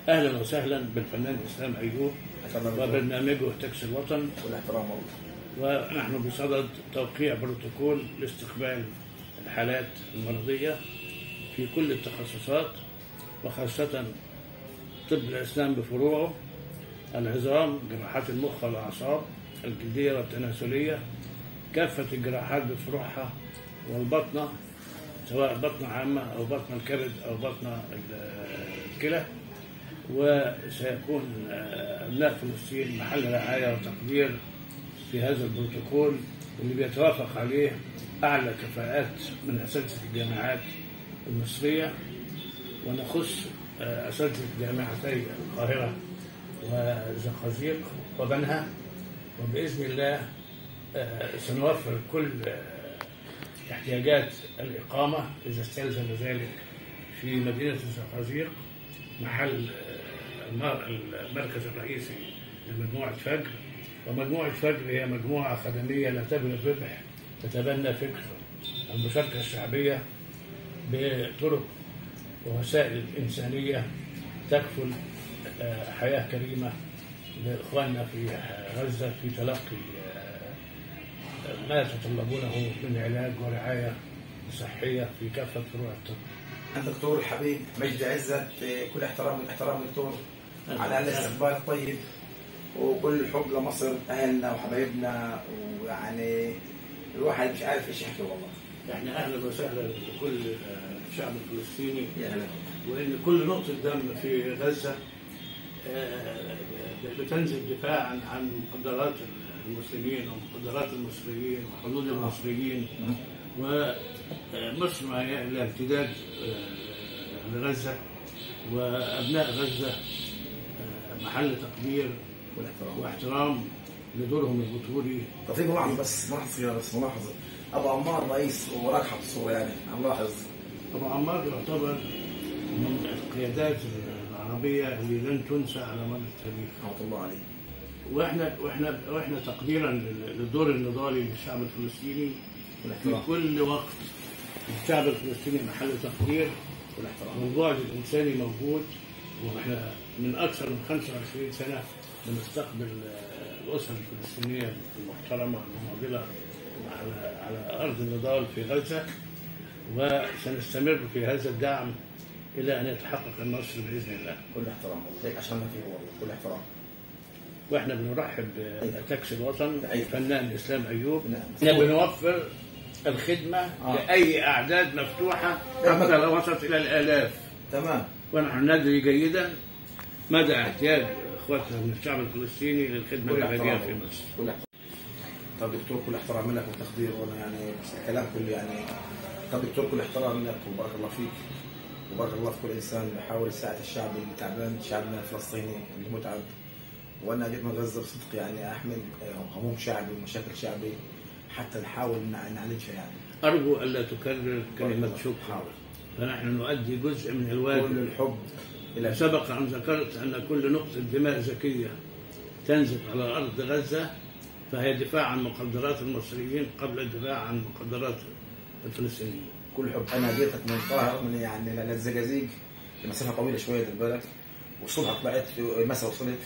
اهلا وسهلا بالفنان اسلام ايوب وبرنامجه تاكسي الوطن والاحترام. ونحن بصدد توقيع بروتوكول لاستقبال الحالات المرضية في كل التخصصات، وخاصة طب الأسنان بفروعه، العظام، جراحات المخ والأعصاب، الجلدية والتناسلية، كافة الجراحات بفروعها، والبطنة سواء بطنة عامة أو بطنة الكبد أو بطنة الكلى. وسيكون أبناء فلسطين محل رعاية وتقدير في هذا البروتوكول اللي بيتوافق عليه أعلى كفاءات من أساتذة الجامعات المصرية، ونخص أساتذة جامعتي القاهرة وزقازيق وبنها. وبإذن الله سنوفر كل احتياجات الإقامة إذا استلزم ذلك في مدينة زقازيق، محل المركز الرئيسي لمجموعة فجر. ومجموعة فجر هي مجموعة خدمية لا تبني الربح، تتبنى فكر المشاركة الشعبية بطرق ووسائل إنسانية تكفل حياة كريمة لإخواننا في غزة في تلقي ما يتطلبونه من علاج ورعاية صحية في كافة فروع الطب. الدكتور الحبيب مجدي عزت، كل احترام دكتور على الاستقبال الطيب، وكل حب لمصر، اهلنا وحبايبنا، ويعني الواحد مش عارف ايش يحكي والله. يعني اهلا وسهلا بكل الشعب الفلسطيني، وان كل نقطة دم في غزة بتنزل دفاعا عن مقدرات المسلمين ومقدرات المصريين وحدود المصريين، ومصر لها امتداد لغزة، وأبناء غزة محل تقدير واحترام لدورهم البطولي. طب في ملاحظة أبو عمار رئيس وراك حط الصورة، يعني نلاحظ أبو عمار يعتبر من القيادات العربية اللي لن تنسى على مر التاريخ. رحمة الله عليه. واحنا تقديرا للدور النضالي للشعب الفلسطيني في كل وقت. الشعب الفلسطيني محل تقدير والبعد الانساني موجود، واحنا من اكثر من 25 سنه بنستقبل الاسر الفلسطينيه المحترمه المناضله على ارض النضال في غزه، وسنستمر في هذا الدعم الى ان يتحقق النصر باذن الله. كل احترام والله، عشان ما فيه والله، كل احترام. واحنا بنرحب بتاكسي الوطن الفنان اسلام ايوب. نعم. بنوفر الخدمه لاي اعداد مفتوحه حتى لو وصلت الى الالاف. تمام. ونحن ندري جيدا مدى احتياج اخواتنا من الشعب الفلسطيني للخدمه العلاجيه في مصر. كل احترام. طب دكتور، كل احترام لك وتقدير، وانا يعني كلام كله يعني. طب دكتور، كل احترام لك وبارك الله فيك، وبارك الله في كل انسان بيحاول يساعد الشعب التعبان، شعبنا الفلسطيني المتعب. وانا جيت من غزه بصدق، يعني احمل هموم شعبي ومشاكل شعبي حتى نحاول نعالجها. يعني ارجو الا تكرر كلمه شكر، فنحن نؤدي جزء من الواجب. كل الحب إلى سبق ان ذكرت ان كل نقطه دماء زكيه تنزل على ارض غزه فهي دفاع عن مقدرات المصريين قبل الدفاع عن مقدرات الفلسطينيين. كل حب. انا جيتك من القاهره، من يعني للزقازيق، المسافه طويله شويه خد بالك، والصبح طلعت مسا وصلت،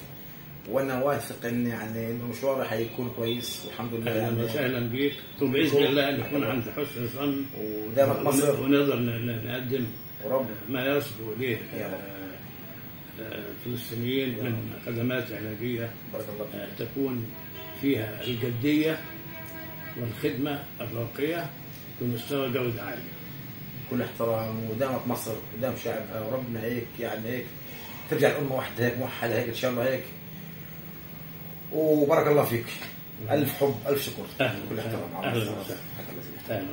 وانا واثق ان يعني انه مشواري حيكون كويس والحمد لله. اهلا وسهلا بيك، وباذن الله نكون عند حسن الظن ودامت مصر، ونقدر نقدم ورب ما يصبو اليه الفلسطينيين من خدمات علاجيه تكون فيها الجديه والخدمه الراقيه بمستوى جوده عالي. كل احترام، ودامت مصر ودام شعبها، وربنا هيك يعني هيك ترجع الامه واحده هيك موحده هيك ان شاء الله هيك. وبارك الله فيك. الف حب، الف شكر. اهلا كل احترام. اهلا وسهلا.